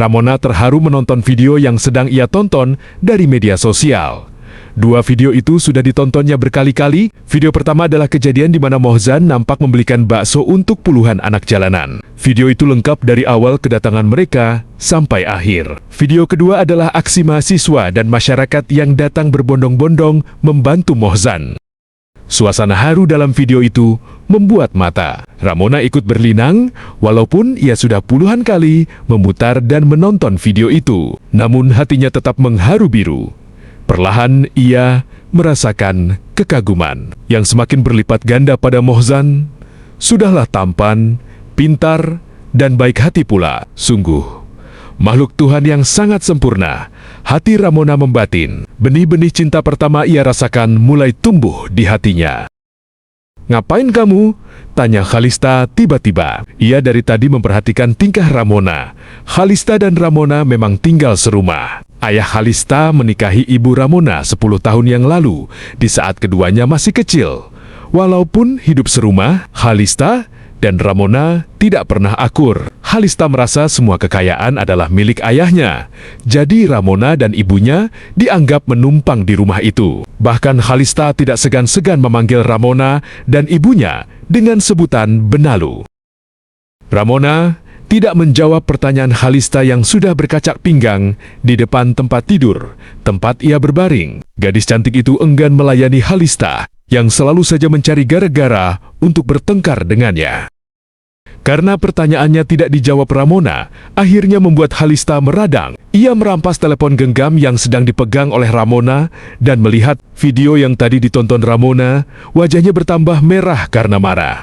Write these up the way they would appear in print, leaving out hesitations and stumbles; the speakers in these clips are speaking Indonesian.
Ramona terharu menonton video yang sedang ia tonton dari media sosial. Dua video itu sudah ditontonnya berkali-kali. Video pertama adalah kejadian di mana Mohzan nampak membelikan bakso untuk puluhan anak jalanan. Video itu lengkap dari awal kedatangan mereka sampai akhir. Video kedua adalah aksi mahasiswa dan masyarakat yang datang berbondong-bondong membantu Mohzan. Suasana haru dalam video itu membuat mata Ramona ikut berlinang, walaupun ia sudah puluhan kali memutar dan menonton video itu. Namun hatinya tetap mengharu biru. Perlahan ia merasakan kekaguman yang semakin berlipat ganda pada Mohzan. Sudahlah tampan, pintar, dan baik hati pula. Sungguh, makhluk Tuhan yang sangat sempurna. Hati Ramona membatin. Benih-benih cinta pertama ia rasakan mulai tumbuh di hatinya. "Ngapain kamu?" tanya Khalista tiba-tiba. Ia dari tadi memperhatikan tingkah Ramona. Khalista dan Ramona memang tinggal serumah. Ayah Khalista menikahi ibu Ramona 10 tahun yang lalu, di saat keduanya masih kecil. Walaupun hidup serumah, Khalista dan Ramona tidak pernah akur. Khalista merasa semua kekayaan adalah milik ayahnya. Jadi Ramona dan ibunya dianggap menumpang di rumah itu. Bahkan Khalista tidak segan-segan memanggil Ramona dan ibunya dengan sebutan Benalu. Ramona tidak menjawab pertanyaan Khalista yang sudah berkacak pinggang di depan tempat tidur, tempat ia berbaring. Gadis cantik itu enggan melayani Khalista, yang selalu saja mencari gara-gara untuk bertengkar dengannya. Karena pertanyaannya tidak dijawab Ramona, akhirnya membuat Khalista meradang. Ia merampas telepon genggam yang sedang dipegang oleh Ramona dan melihat video yang tadi ditonton Ramona, wajahnya bertambah merah karena marah.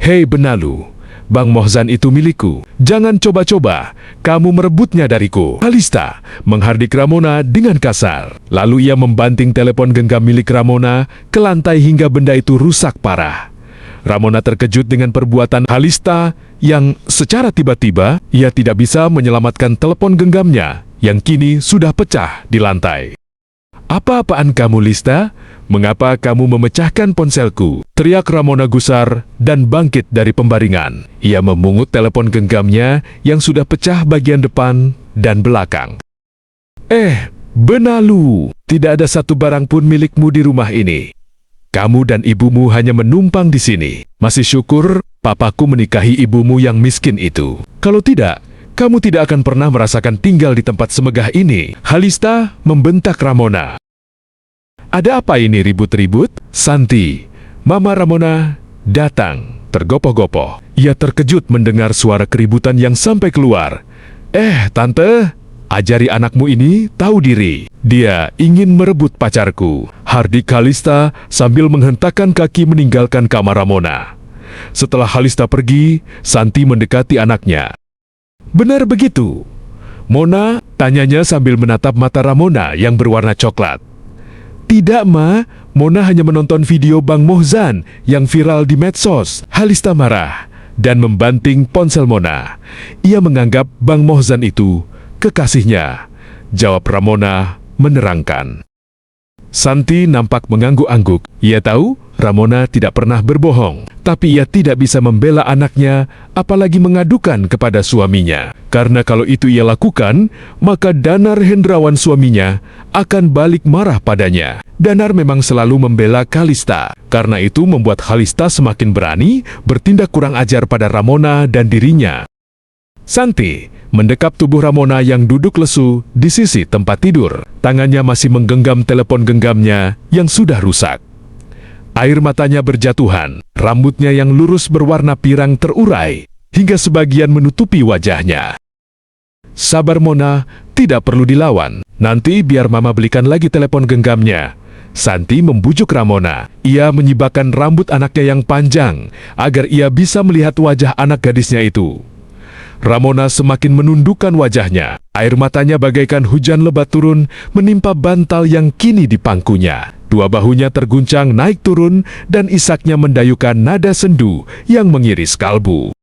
"Hei Benalu, Bang Mohzan itu milikku. Jangan coba-coba kamu merebutnya dariku." Khalista menghardik Ramona dengan kasar. Lalu ia membanting telepon genggam milik Ramona ke lantai hingga benda itu rusak parah. Ramona terkejut dengan perbuatan Khalista yang secara tiba-tiba ia tidak bisa menyelamatkan telepon genggamnya yang kini sudah pecah di lantai. "Apa-apaan kamu, Lista? Mengapa kamu memecahkan ponselku?" teriak Ramona gusar dan bangkit dari pembaringan. Ia memungut telepon genggamnya yang sudah pecah bagian depan dan belakang. Benalu, tidak ada satu barang pun milikmu di rumah ini. Kamu dan ibumu hanya menumpang di sini. Masih syukur papaku menikahi ibumu yang miskin itu. Kalau tidak, kamu tidak akan pernah merasakan tinggal di tempat semegah ini." Khalista membentak Ramona. "Ada apa ini ribut-ribut?" Santi, Mama Ramona, datang tergopoh-gopoh. Ia terkejut mendengar suara keributan yang sampai keluar. Tante, ajari anakmu ini tahu diri. Dia ingin merebut pacarku," hardik Khalista sambil menghentakkan kaki meninggalkan kamar Ramona. Setelah Khalista pergi, Santi mendekati anaknya. "Benar begitu, Mona?" tanyanya sambil menatap mata Ramona yang berwarna coklat. "Tidak, Ma. Mona hanya menonton video Bang Mohzan yang viral di medsos." Khalista marah dan membanting ponsel Mona. Ia menganggap Bang Mohzan itu kekasihnya. Jawab Ramona menerangkan. Santi nampak mengangguk-angguk. Ia tahu Ramona tidak pernah berbohong, tapi ia tidak bisa membela anaknya, apalagi mengadukan kepada suaminya. Karena kalau itu ia lakukan, maka Danar Hendrawan suaminya akan balik marah padanya. Danar memang selalu membela Khalista. Karena itu membuat Khalista semakin berani bertindak kurang ajar pada Ramona dan dirinya. Santi mendekap tubuh Ramona yang duduk lesu di sisi tempat tidur. Tangannya masih menggenggam telepon genggamnya yang sudah rusak. Air matanya berjatuhan, rambutnya yang lurus berwarna pirang terurai, hingga sebagian menutupi wajahnya. "Sabar Mona, tidak perlu dilawan. Nanti biar Mama belikan lagi telepon genggamnya." Santi membujuk Ramona. Ia menyibakkan rambut anaknya yang panjang, agar ia bisa melihat wajah anak gadisnya itu. Ramona semakin menundukkan wajahnya. Air matanya bagaikan hujan lebat turun menimpa bantal yang kini di pangkunya. Dua bahunya terguncang naik turun dan isaknya mendayukan nada sendu yang mengiris kalbu.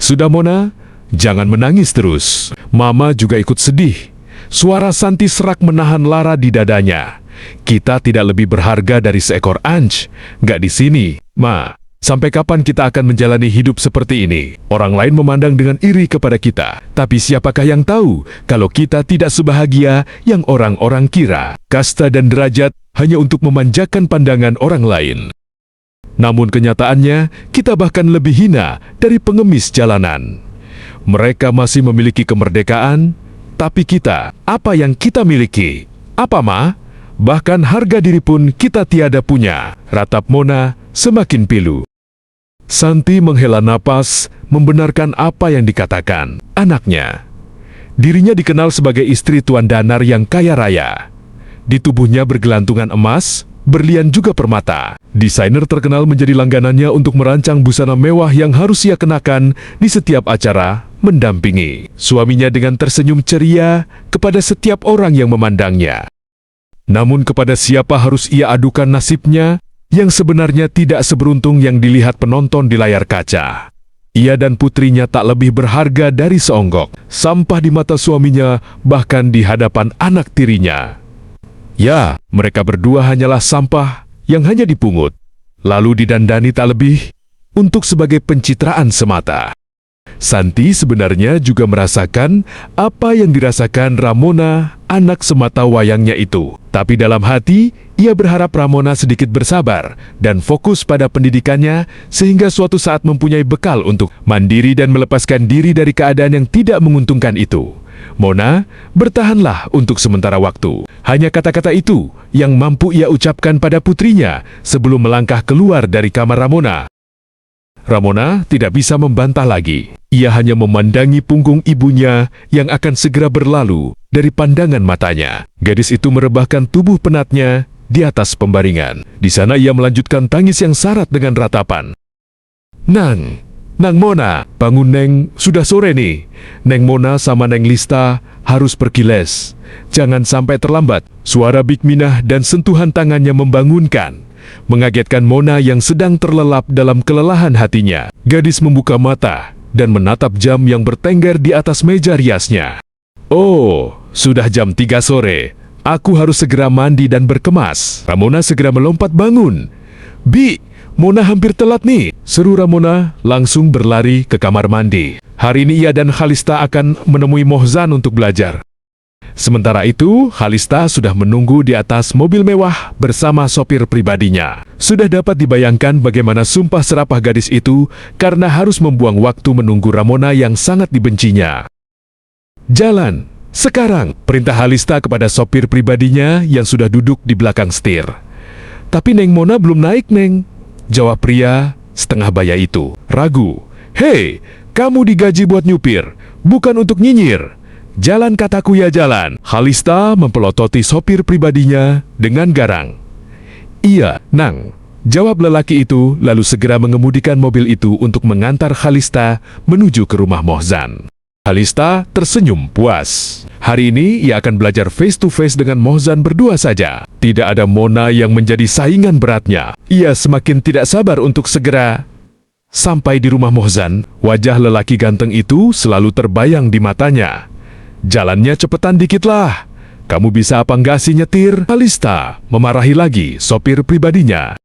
"Sudah Mona, jangan menangis terus. Mama juga ikut sedih." Suara Santi serak menahan lara di dadanya. "Kita tidak lebih berharga dari seekor anj. Nggak di sini, Ma." Sampai kapan kita akan menjalani hidup seperti ini? Orang lain memandang dengan iri kepada kita. Tapi siapakah yang tahu kalau kita tidak sebahagia yang orang-orang kira? Kasta dan derajat hanya untuk memanjakan pandangan orang lain. Namun kenyataannya, kita bahkan lebih hina dari pengemis jalanan. Mereka masih memiliki kemerdekaan, tapi kita, apa yang kita miliki? Apa ma? Bahkan harga diri pun kita tiada punya. Ratap Mona semakin pilu. Santi menghela napas, membenarkan apa yang dikatakan anaknya. Dirinya dikenal sebagai istri Tuan Danar yang kaya raya. Di tubuhnya bergelantungan emas, berlian juga permata. Desainer terkenal menjadi langganannya untuk merancang busana mewah yang harus ia kenakan di setiap acara, mendampingi suaminya dengan tersenyum ceria kepada setiap orang yang memandangnya. Namun kepada siapa harus ia adukan nasibnya yang sebenarnya tidak seberuntung yang dilihat penonton di layar kaca? Ia dan putrinya tak lebih berharga dari seonggok sampah di mata suaminya, bahkan di hadapan anak tirinya. Ya, mereka berdua hanyalah sampah yang hanya dipungut, lalu didandani tak lebih untuk sebagai pencitraan semata. Santi sebenarnya juga merasakan apa yang dirasakan Ramona, anak semata wayangnya itu. Tapi dalam hati, ia berharap Ramona sedikit bersabar dan fokus pada pendidikannya sehingga suatu saat mempunyai bekal untuk mandiri dan melepaskan diri dari keadaan yang tidak menguntungkan itu. Mona, bertahanlah untuk sementara waktu. Hanya kata-kata itu yang mampu ia ucapkan pada putrinya sebelum melangkah keluar dari kamar Ramona. Ramona tidak bisa membantah lagi. Ia hanya memandangi punggung ibunya yang akan segera berlalu dari pandangan matanya. Gadis itu merebahkan tubuh penatnya di atas pembaringan. Di sana ia melanjutkan tangis yang syarat dengan ratapan. Nang Mona, bangun Neng, sudah sore nih. Neng Mona sama Neng Lista harus pergi les. Jangan sampai terlambat. Suara Bik Minah dan sentuhan tangannya membangunkan, mengagetkan Mona yang sedang terlelap dalam kelelahan hatinya. Gadis membuka mata dan menatap jam yang bertengger di atas meja riasnya. Oh, sudah jam 3 sore. Aku harus segera mandi dan berkemas. Ramona segera melompat bangun. Bi, Mona hampir telat nih, seru Ramona langsung berlari ke kamar mandi. Hari ini ia dan Khalista akan menemui Mohzan untuk belajar. Sementara itu, Khalista sudah menunggu di atas mobil mewah bersama sopir pribadinya. Sudah dapat dibayangkan bagaimana sumpah serapah gadis itu karena harus membuang waktu menunggu Ramona yang sangat dibencinya. Jalan, sekarang, perintah Khalista kepada sopir pribadinya yang sudah duduk di belakang setir. Tapi Neng Mona belum naik, Neng, jawab pria setengah baya itu, ragu. Hei, kamu digaji buat nyupir, bukan untuk nyinyir. Jalan kataku ya jalan. Khalista mempelototi sopir pribadinya dengan garang. Iya, Nang, jawab lelaki itu lalu segera mengemudikan mobil itu untuk mengantar Khalista menuju ke rumah Mohzan. Khalista tersenyum puas. Hari ini ia akan belajar face to face dengan Mohzan berdua saja. Tidak ada Mona yang menjadi saingan beratnya. Ia semakin tidak sabar untuk segera sampai di rumah Mohzan. Wajah lelaki ganteng itu selalu terbayang di matanya. Jalannya cepetan dikit lah. Kamu bisa apa enggak sih nyetir? Khalista memarahi lagi sopir pribadinya.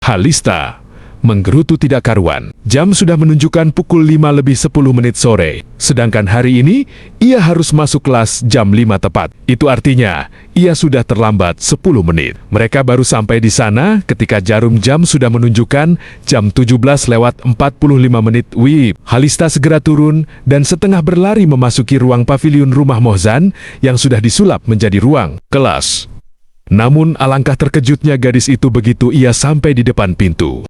Khalista menggerutu tidak karuan. Jam sudah menunjukkan pukul 5:10 sore. Sedangkan hari ini, ia harus masuk kelas jam 5 tepat. Itu artinya, ia sudah terlambat 10 menit. Mereka baru sampai di sana ketika jarum jam sudah menunjukkan jam 17:45. Wih, Khalista segera turun dan setengah berlari memasuki ruang pavilion rumah Mohzan yang sudah disulap menjadi ruang kelas. Namun alangkah terkejutnya gadis itu begitu ia sampai di depan pintu.